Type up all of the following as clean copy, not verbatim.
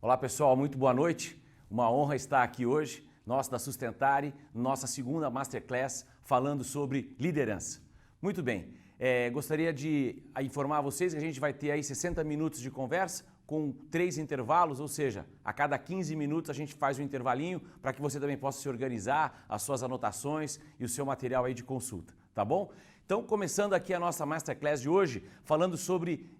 Olá pessoal, muito boa noite. Uma honra estar aqui hoje, nós da Sustentare, nossa segunda Masterclass, falando sobre liderança. Muito bem, gostaria de informar vocês que a gente vai ter aí 60 minutos de conversa com 3 intervalos, ou seja, a cada 15 minutos a gente faz um intervalinho para que você também possa se organizar, as suas anotações e o seu material aí de consulta, tá bom? Então, começando aqui a nossa Masterclass de hoje, falando sobre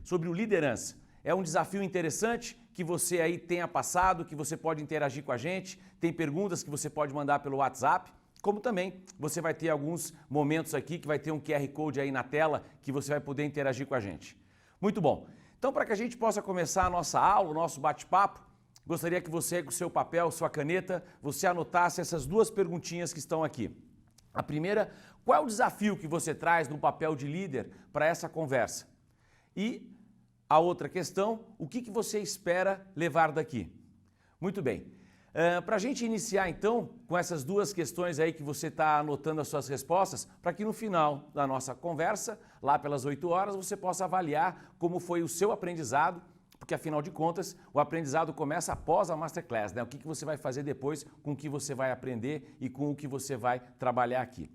sobre o liderança. É um desafio interessante que você aí tenha passado, que você pode interagir com a gente, tem perguntas que você pode mandar pelo WhatsApp, como também você vai ter alguns momentos aqui que vai ter um QR Code aí na tela que você vai poder interagir com a gente. Muito bom. Então, para que a gente possa começar a nossa aula, o nosso bate-papo, gostaria que você, com o seu papel, sua caneta, você anotasse essas 2 perguntinhas que estão aqui. A primeira, qual é o desafio que você traz no papel de líder para essa conversa? E a outra questão, o que você espera levar daqui? Muito bem. Para a gente iniciar então com essas 2 questões aí que você está anotando as suas respostas, para que no final da nossa conversa, lá pelas 8 horas, você possa avaliar como foi o seu aprendizado, porque afinal de contas o aprendizado começa após a Masterclass, né? O que você vai fazer depois com o que você vai aprender e com o que você vai trabalhar aqui.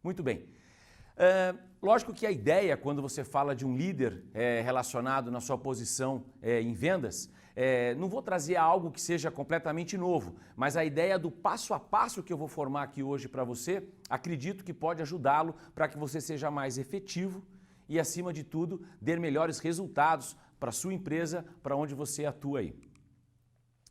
Muito bem. Lógico que a ideia, quando você fala de um líder relacionado na sua posição em vendas, não vou trazer algo que seja completamente novo, mas a ideia do passo a passo que eu vou formar aqui hoje para você, acredito que pode ajudá-lo para que você seja mais efetivo e, acima de tudo, ter melhores resultados para a sua empresa, para onde você atua aí.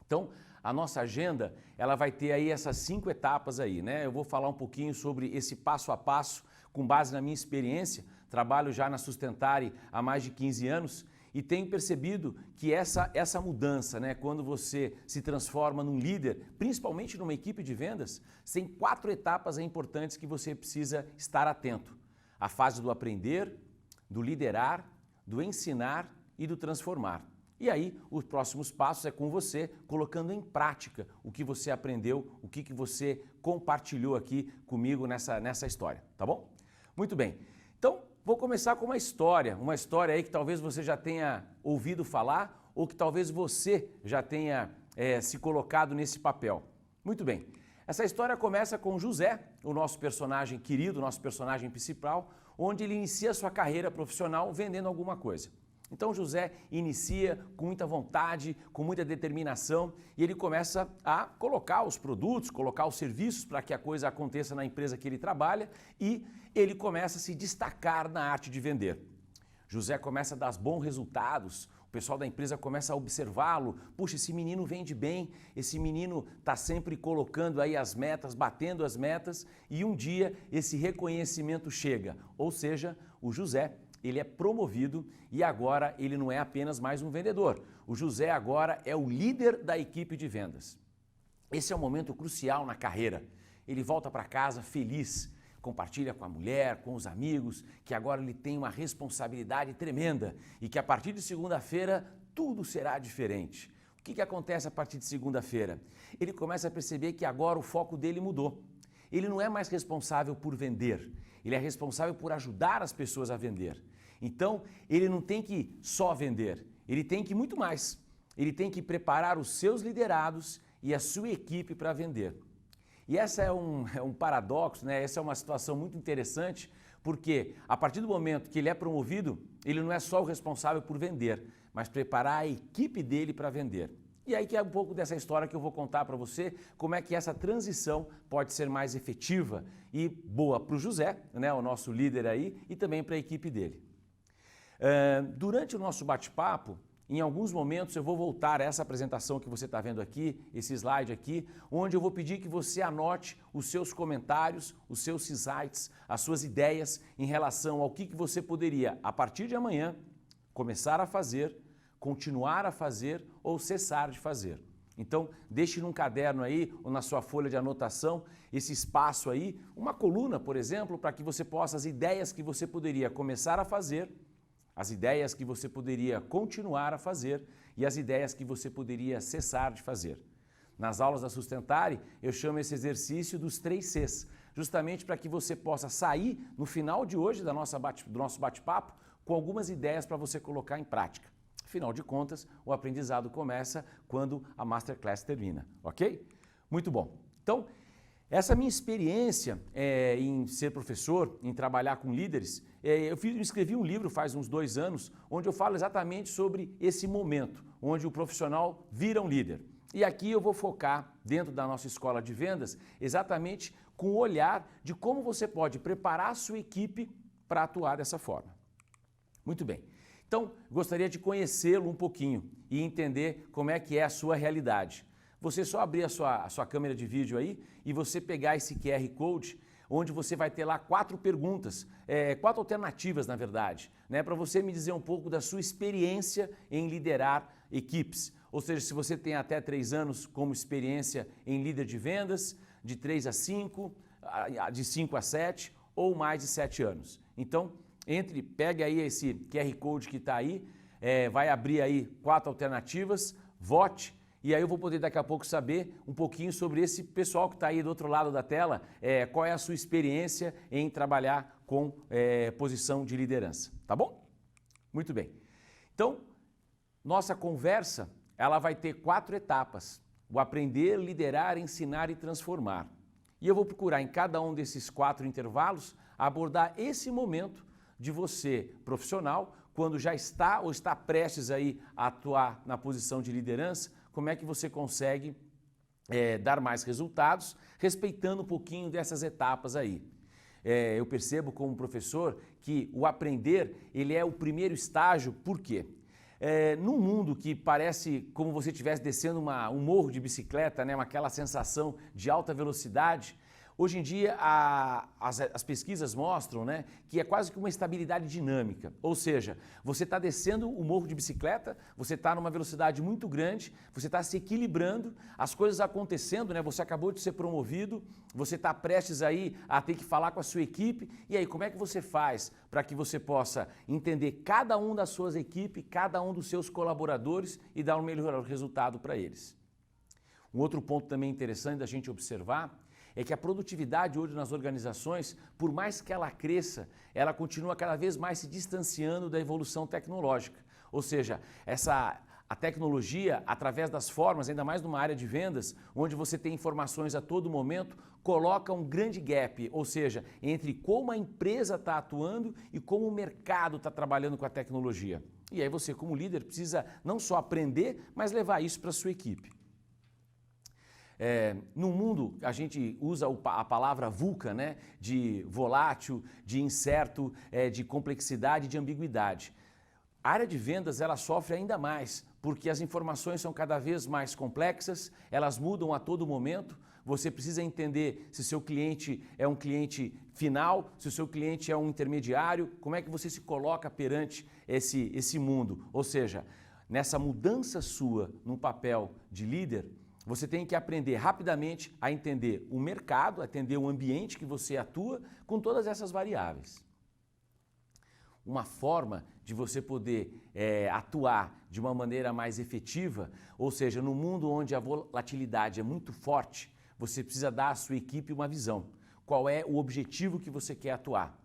Então, a nossa agenda, ela vai ter aí essas 5 etapas aí, né? Eu vou falar um pouquinho sobre esse passo a passo, com base na minha experiência, trabalho já na Sustentare há mais de 15 anos e tenho percebido que essa mudança, né, quando você se transforma num líder, principalmente numa equipe de vendas, tem 4 etapas importantes que você precisa estar atento. A fase do aprender, do liderar, do ensinar e do transformar. E aí, os próximos passos é com você, colocando em prática o que você aprendeu, o que você compartilhou aqui comigo nessa história, tá bom? Muito bem. Então, vou começar com uma história aí que talvez você já tenha ouvido falar ou que talvez você já tenha se colocado nesse papel. Muito bem. Essa história começa com José, o nosso personagem querido, o nosso personagem principal, onde ele inicia sua carreira profissional vendendo alguma coisa. Então José inicia com muita vontade, com muita determinação e ele começa a colocar os produtos, colocar os serviços para que a coisa aconteça na empresa que ele trabalha e ele começa a se destacar na arte de vender. José começa a dar bons resultados, o pessoal da empresa começa a observá-lo, puxa, esse menino vende bem, esse menino está sempre colocando aí as metas, batendo as metas e um dia esse reconhecimento chega, ou seja, o José ele é promovido e agora ele não é apenas mais um vendedor. O José agora é o líder da equipe de vendas. Esse é um momento crucial na carreira. Ele volta para casa feliz, compartilha com a mulher, com os amigos, que agora ele tem uma responsabilidade tremenda e que a partir de segunda-feira tudo será diferente. O que acontece a partir de segunda-feira? Ele começa a perceber que agora o foco dele mudou. Ele não é mais responsável por vender, ele é responsável por ajudar as pessoas a vender. Então, ele não tem que só vender, ele tem que muito mais. Ele tem que preparar os seus liderados e a sua equipe para vender. E essa é um paradoxo, né? Essa é uma situação muito interessante, porque a partir do momento que ele é promovido, ele não é só o responsável por vender, mas preparar a equipe dele para vender. E aí que é um pouco dessa história que eu vou contar para você, como é que essa transição pode ser mais efetiva e boa para o José, né, o nosso líder aí, e também para a equipe dele. Durante o nosso bate-papo, em alguns momentos eu vou voltar a essa apresentação que você está vendo aqui, esse slide aqui, onde eu vou pedir que você anote os seus comentários, os seus insights, as suas ideias em relação ao que você poderia, a partir de amanhã, começar a fazer, continuar a fazer ou cessar de fazer. Então, deixe num caderno aí ou na sua folha de anotação esse espaço aí, uma coluna, por exemplo, para que você possa, as ideias que você poderia começar a fazer, as ideias que você poderia continuar a fazer e as ideias que você poderia cessar de fazer. Nas aulas da Sustentare, eu chamo esse exercício dos 3 Cs, justamente para que você possa sair no final de hoje do nosso bate-papo com algumas ideias para você colocar em prática. Afinal de contas, o aprendizado começa quando a Masterclass termina, ok? Muito bom. Então, essa minha experiência em ser professor, em trabalhar com líderes, eu escrevi um livro faz uns 2 anos, onde eu falo exatamente sobre esse momento, onde o profissional vira um líder. E aqui eu vou focar, dentro da nossa escola de vendas, exatamente com o olhar de como você pode preparar a sua equipe para atuar dessa forma. Muito bem. Então, gostaria de conhecê-lo um pouquinho e entender como é que é a sua realidade. Você só abrir a sua câmera de vídeo aí e você pegar esse QR Code, onde você vai ter lá 4 perguntas, 4 alternativas, na verdade, né, para você me dizer um pouco da sua experiência em liderar equipes. Ou seja, se você tem até 3 anos como experiência em líder de vendas, de 3 a 5, de 5 a 7 ou mais de 7 anos. Então, pegue aí esse QR Code que está aí, vai abrir aí 4 alternativas, vote, e aí eu vou poder daqui a pouco saber um pouquinho sobre esse pessoal que está aí do outro lado da tela, qual é a sua experiência em trabalhar com posição de liderança, tá bom? Muito bem. Então, nossa conversa, ela vai ter 4 etapas: o aprender, liderar, ensinar e transformar. E eu vou procurar em cada um desses 4 intervalos abordar esse momento de você, profissional, quando já está ou está prestes aí a atuar na posição de liderança, como é que você consegue dar mais resultados, respeitando um pouquinho dessas etapas aí. Eu percebo como professor que o aprender, ele é o primeiro estágio. Por quê? Num mundo que parece como você estivesse descendo um morro de bicicleta, né, aquela sensação de alta velocidade, hoje em dia as pesquisas mostram, né, que é quase que uma estabilidade dinâmica, ou seja, você está descendo o morro de bicicleta, você está numa velocidade muito grande, você está se equilibrando, as coisas acontecendo, né, você acabou de ser promovido, você está prestes aí a ter que falar com a sua equipe, e aí como é que você faz para que você possa entender cada um das suas equipes, cada um dos seus colaboradores e dar um melhor resultado para eles? Um outro ponto também interessante da gente observar é que a produtividade hoje nas organizações, por mais que ela cresça, ela continua cada vez mais se distanciando da evolução tecnológica. Ou seja, a tecnologia, através das formas, ainda mais numa área de vendas, onde você tem informações a todo momento, coloca um grande gap, ou seja, entre como a empresa está atuando e como o mercado está trabalhando com a tecnologia. E aí você, como líder, precisa não só aprender, mas levar isso para a sua equipe. No mundo, a gente usa a palavra VUCA, né? De volátil, de incerto, de complexidade, de ambiguidade. A área de vendas, ela sofre ainda mais, porque as informações são cada vez mais complexas, elas mudam a todo momento, você precisa entender se o seu cliente é um cliente final, se o seu cliente é um intermediário, como é que você se coloca perante esse mundo. Ou seja, nessa mudança sua no papel de líder, você tem que aprender rapidamente a entender o mercado, a entender o ambiente que você atua com todas essas variáveis. Uma forma de você poder atuar de uma maneira mais efetiva, ou seja, no mundo onde a volatilidade é muito forte, você precisa dar à sua equipe uma visão. Qual é o objetivo que você quer atuar?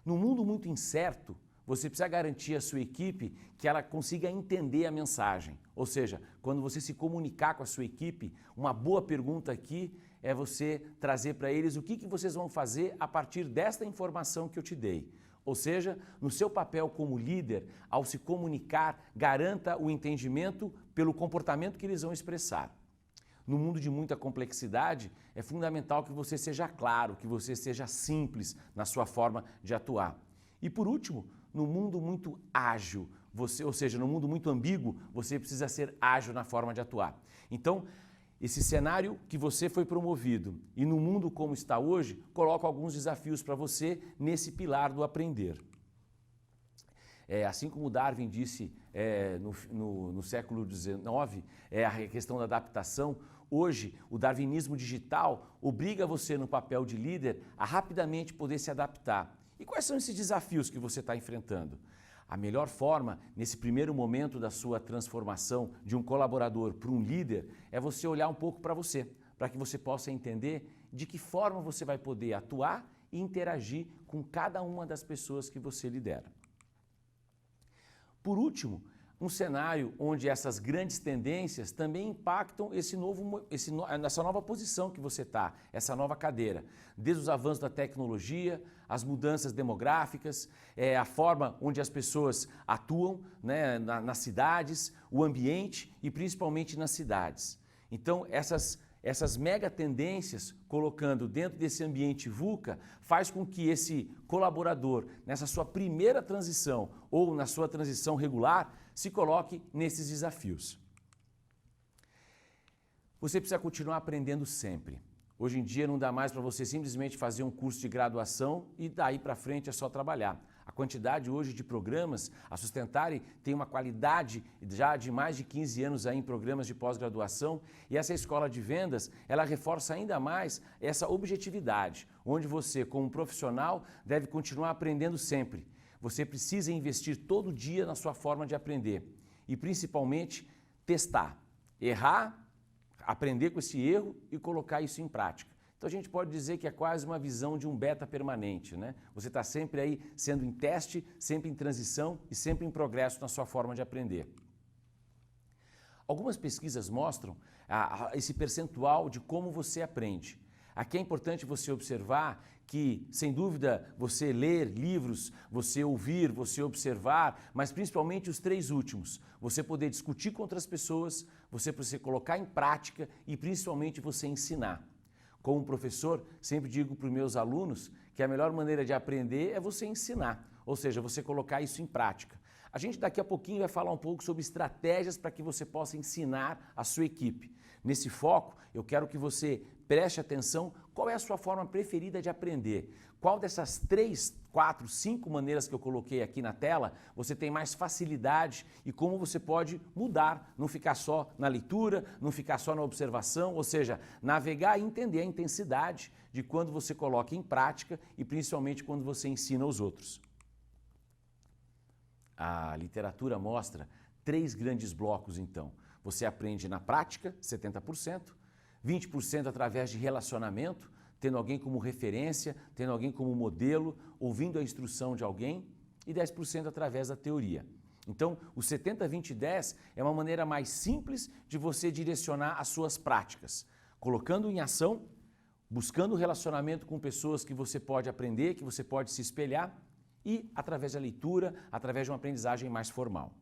No mundo muito incerto, você precisa garantir à sua equipe que ela consiga entender a mensagem. Ou seja, quando você se comunicar com a sua equipe, uma boa pergunta aqui é você trazer para eles o que vocês vão fazer a partir desta informação que eu te dei. Ou seja, no seu papel como líder, ao se comunicar, garanta o entendimento pelo comportamento que eles vão expressar. No mundo de muita complexidade, é fundamental que você seja claro, que você seja simples na sua forma de atuar. E por último, no mundo muito ágil, ou seja, no mundo muito ambíguo, você precisa ser ágil na forma de atuar. Então, esse cenário que você foi promovido e no mundo como está hoje, coloca alguns desafios para você nesse pilar do aprender. Assim como Darwin disse no século XIX, a questão da adaptação, hoje o darwinismo digital obriga você no papel de líder a rapidamente poder se adaptar. E quais são esses desafios que você está enfrentando? A melhor forma, nesse primeiro momento da sua transformação de um colaborador para um líder, é você olhar um pouco para você, para que você possa entender de que forma você vai poder atuar e interagir com cada uma das pessoas que você lidera. Por último, um cenário onde essas grandes tendências também impactam essa nova posição que você está, essa nova cadeira. Desde os avanços da tecnologia, as mudanças demográficas, a forma onde as pessoas atuam, né, nas cidades, o ambiente e principalmente nas cidades. Então, essas mega tendências, colocando dentro desse ambiente VUCA, faz com que esse colaborador, nessa sua primeira transição ou na sua transição regular, se coloque nesses desafios. Você precisa continuar aprendendo sempre. Hoje em dia não dá mais para você simplesmente fazer um curso de graduação e daí para frente é só trabalhar. A quantidade hoje de programas, a Sustentare tem uma qualidade já de mais de 15 anos aí em programas de pós-graduação, e essa escola de vendas, ela reforça ainda mais essa objetividade, onde você, como profissional, deve continuar aprendendo sempre. Você precisa investir todo dia na sua forma de aprender e principalmente testar, errar, aprender com esse erro e colocar isso em prática. Então a gente pode dizer que é quase uma visão de um beta permanente, né? Você está sempre aí sendo em teste, sempre em transição e sempre em progresso na sua forma de aprender. Algumas pesquisas mostram esse percentual de como você aprende. Aqui é importante você observar que, sem dúvida, você ler livros, você ouvir, você observar, mas principalmente os três últimos. Você poder discutir com outras pessoas, você colocar em prática e principalmente você ensinar. Como professor, sempre digo para os meus alunos que a melhor maneira de aprender é você ensinar, ou seja, você colocar isso em prática. A gente daqui a pouquinho vai falar um pouco sobre estratégias para que você possa ensinar a sua equipe. Nesse foco, eu quero que você preste atenção qual é a sua forma preferida de aprender. Qual dessas 3, 4, 5 maneiras que eu coloquei aqui na tela você tem mais facilidade e como você pode mudar, não ficar só na leitura, não ficar só na observação, ou seja, navegar e entender a intensidade de quando você coloca em prática e principalmente quando você ensina aos outros. A literatura mostra 3 grandes blocos, então. Você aprende na prática, 70%, 20% através de relacionamento, tendo alguém como referência, tendo alguém como modelo, ouvindo a instrução de alguém, e 10% através da teoria. Então, o 70, 20 e 10 é uma maneira mais simples de você direcionar as suas práticas, colocando em ação, buscando relacionamento com pessoas que você pode aprender, que você pode se espelhar, e através da leitura, através de uma aprendizagem mais formal.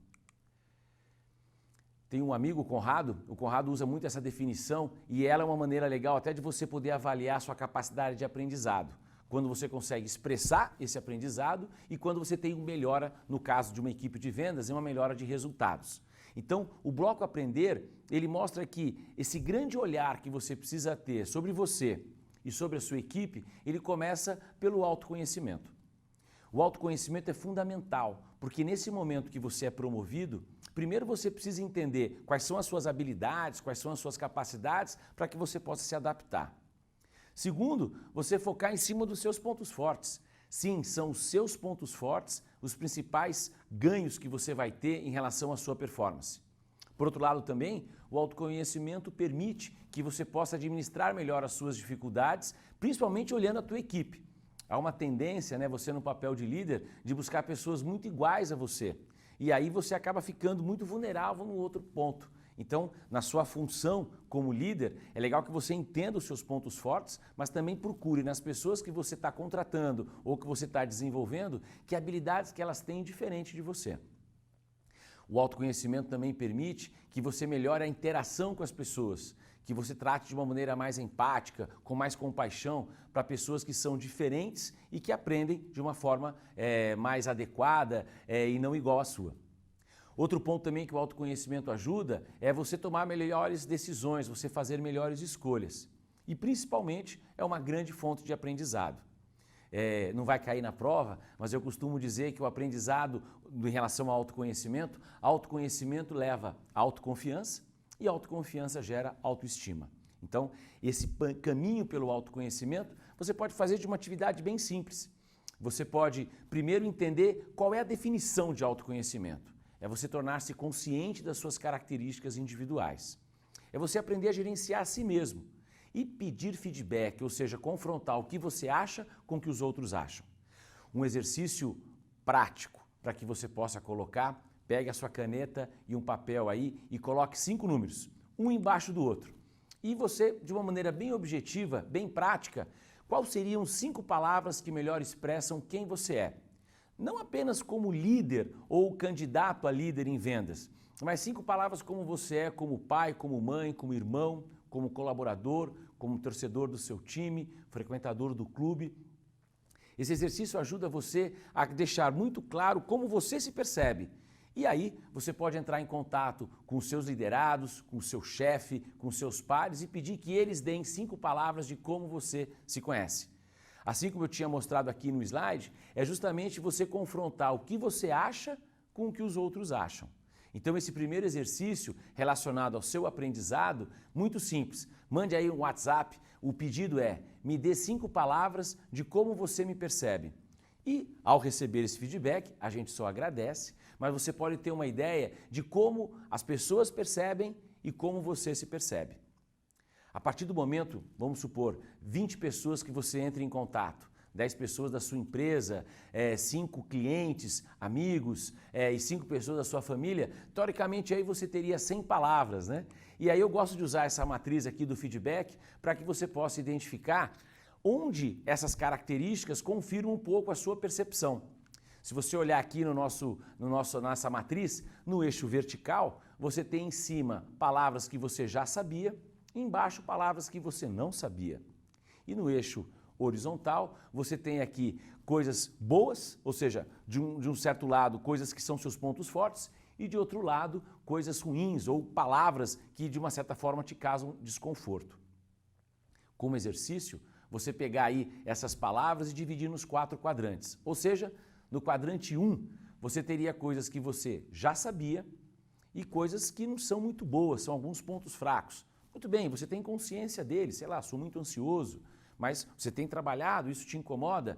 Tem um amigo, o Conrado usa muito essa definição e ela é uma maneira legal até de você poder avaliar a sua capacidade de aprendizado. Quando você consegue expressar esse aprendizado e quando você tem uma melhora, no caso de uma equipe de vendas, uma melhora de resultados. Então, o bloco Aprender, ele mostra que esse grande olhar que você precisa ter sobre você e sobre a sua equipe, ele começa pelo autoconhecimento. O autoconhecimento é fundamental, porque nesse momento que você é promovido, primeiro você precisa entender quais são as suas habilidades, quais são as suas capacidades, para que você possa se adaptar. Segundo, você focar em cima dos seus pontos fortes. Sim, são os seus pontos fortes os principais ganhos que você vai ter em relação à sua performance. Por outro lado também, o autoconhecimento permite que você possa administrar melhor as suas dificuldades, principalmente olhando a tua equipe. Há uma tendência, né, você no papel de líder, de buscar pessoas muito iguais a você. E aí você acaba ficando muito vulnerável no outro ponto. Então, na sua função como líder, é legal que você entenda os seus pontos fortes, mas também procure nas pessoas que você está contratando ou que você está desenvolvendo, que habilidades que elas têm diferente de você. O autoconhecimento também permite que você melhore a interação com as pessoas, que você trate de uma maneira mais empática, com mais compaixão para pessoas que são diferentes e que aprendem de uma forma mais adequada e não igual à sua. Outro ponto também que o autoconhecimento ajuda é você tomar melhores decisões, você fazer melhores escolhas. E principalmente é uma grande fonte de aprendizado. Não vai cair na prova, mas eu costumo dizer que o aprendizado em relação ao autoconhecimento leva à autoconfiança e a autoconfiança gera autoestima. Então, esse caminho pelo autoconhecimento você pode fazer de uma atividade bem simples. Você pode primeiro entender qual é a definição de autoconhecimento. É você tornar-se consciente das suas características individuais. É você aprender a gerenciar a si mesmo e pedir feedback, ou seja, confrontar o que você acha com o que os outros acham. Um exercício prático para que você possa colocar, Pegue a sua caneta e um papel aí e coloque 5 números, um embaixo do outro. E você, de uma maneira bem objetiva, bem prática, quais seriam 5 palavras que melhor expressam quem você é? Não apenas como líder ou candidato a líder em vendas, mas 5 palavras como você é, como pai, como mãe, como irmão, como colaborador, como torcedor do seu time, frequentador do clube. Esse exercício ajuda você a deixar muito claro como você se percebe. E aí você pode entrar em contato com os seus liderados, com o seu chefe, com os seus pares e pedir que eles deem 5 palavras de como você se conhece. Assim como eu tinha mostrado aqui no slide, é justamente você confrontar o que você acha com o que os outros acham. Então esse primeiro exercício relacionado ao seu aprendizado, muito simples. Mande aí um WhatsApp, o pedido é: me dê 5 palavras de como você me percebe. E ao receber esse feedback, a gente só agradece, mas você pode ter uma ideia de como as pessoas percebem e como você se percebe. A partir do momento, vamos supor, 20 pessoas que você entra em contato, 10 pessoas da sua empresa, 5 clientes, amigos e 5 pessoas da sua família, teoricamente aí você teria 100 palavras, né? E aí eu gosto de usar essa matriz aqui do feedback para que você possa identificar onde essas características confirmam um pouco a sua percepção. Se você olhar aqui nossa matriz, no eixo vertical, você tem em cima palavras que você já sabia, embaixo palavras que você não sabia. E no eixo horizontal, você tem aqui coisas boas, ou seja, de um certo lado, coisas que são seus pontos fortes, e de outro lado, coisas ruins ou palavras que de uma certa forma te causam desconforto. Como exercício, você pegar aí essas palavras e dividir nos 4 quadrantes. Ou seja, no quadrante 1, você teria coisas que você já sabia e coisas que não são muito boas, são alguns pontos fracos. Muito bem, você tem consciência deles, sei lá, sou muito ansioso, mas você tem trabalhado, isso te incomoda?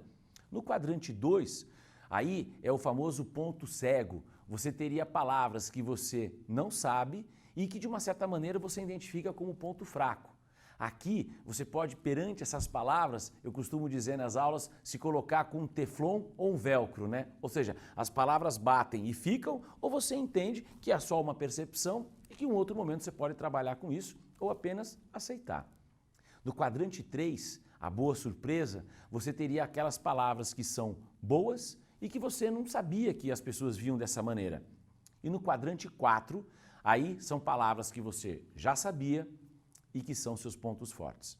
No quadrante 2, aí é o famoso ponto cego. Você teria palavras que você não sabe e que de uma certa maneira você identifica como ponto fraco. Aqui você pode, perante essas palavras, eu costumo dizer nas aulas, se colocar com um teflon ou um velcro, né? Ou seja, as palavras batem e ficam, ou você entende que é só uma percepção e que em um outro momento você pode trabalhar com isso ou apenas aceitar. No quadrante 3, a boa surpresa, você teria aquelas palavras que são boas e que você não sabia que as pessoas viam dessa maneira. E no quadrante 4, aí são palavras que você já sabia e que são seus pontos fortes.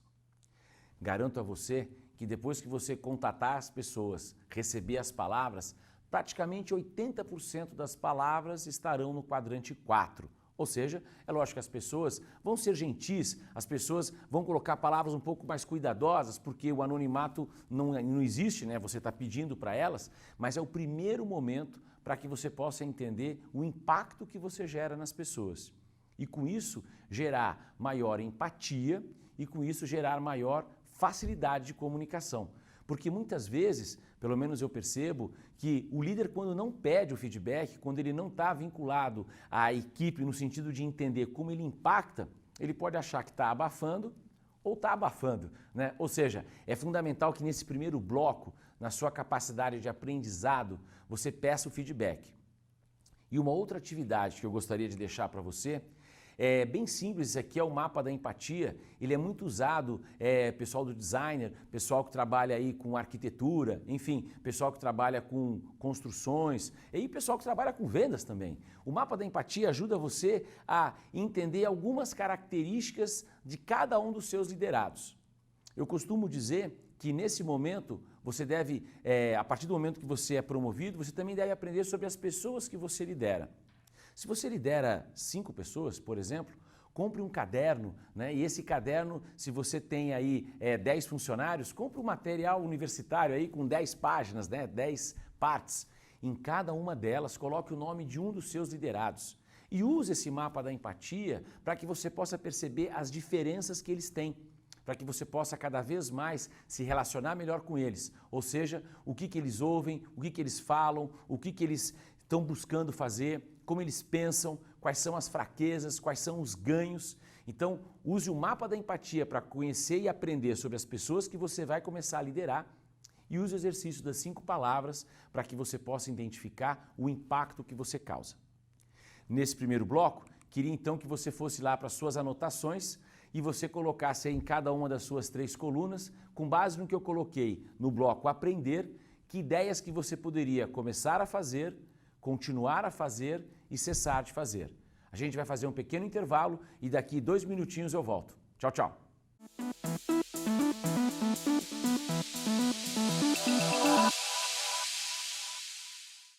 Garanto a você que depois que você contatar as pessoas, receber as palavras, praticamente 80% das palavras estarão no quadrante 4. Ou seja, é lógico que as pessoas vão ser gentis, as pessoas vão colocar palavras um pouco mais cuidadosas, porque o anonimato não existe, né? Você está pedindo para elas, mas é o primeiro momento para que você possa entender o impacto que você gera nas pessoas. E com isso gerar maior empatia e com isso gerar maior facilidade de comunicação. Porque muitas vezes, pelo menos eu percebo, que o líder quando não pede o feedback, quando ele não está vinculado à equipe no sentido de entender como ele impacta, ele pode achar que está abafando ou está abafando, né? Ou seja, é fundamental que nesse primeiro bloco, na sua capacidade de aprendizado, você peça o feedback. E uma outra atividade que eu gostaria de deixar para você é bem simples, esse aqui é o mapa da empatia, ele é muito usado, pessoal do designer, pessoal que trabalha aí com arquitetura, enfim, pessoal que trabalha com construções e pessoal que trabalha com vendas também. O mapa da empatia ajuda você a entender algumas características de cada um dos seus liderados. Eu costumo dizer que nesse momento você deve, a partir do momento que você é promovido, você também deve aprender sobre as pessoas que você lidera. Se você lidera 5 pessoas, por exemplo, compre um caderno, né? E esse caderno, se você tem aí 10 funcionários, compre um material universitário aí com 10 páginas, né? 10 partes. Em cada uma delas, coloque o nome de um dos seus liderados. E use esse mapa da empatia para que você possa perceber as diferenças que eles têm, para que você possa cada vez mais se relacionar melhor com eles. Ou seja, o que eles ouvem, o que eles falam, o que eles estão buscando fazer, como eles pensam, quais são as fraquezas, quais são os ganhos. Então, use o mapa da empatia para conhecer e aprender sobre as pessoas que você vai começar a liderar e use o exercício das 5 palavras para que você possa identificar o impacto que você causa. nesse primeiro bloco, queria então que você fosse lá para suas anotações e você colocasse aí em cada uma das suas 3 colunas, com base no que eu coloquei no bloco Aprender, que ideias que você poderia começar a fazer, continuar a fazer e cessar de fazer. A gente vai fazer um pequeno intervalo e daqui 2 minutinhos eu volto. Tchau, tchau.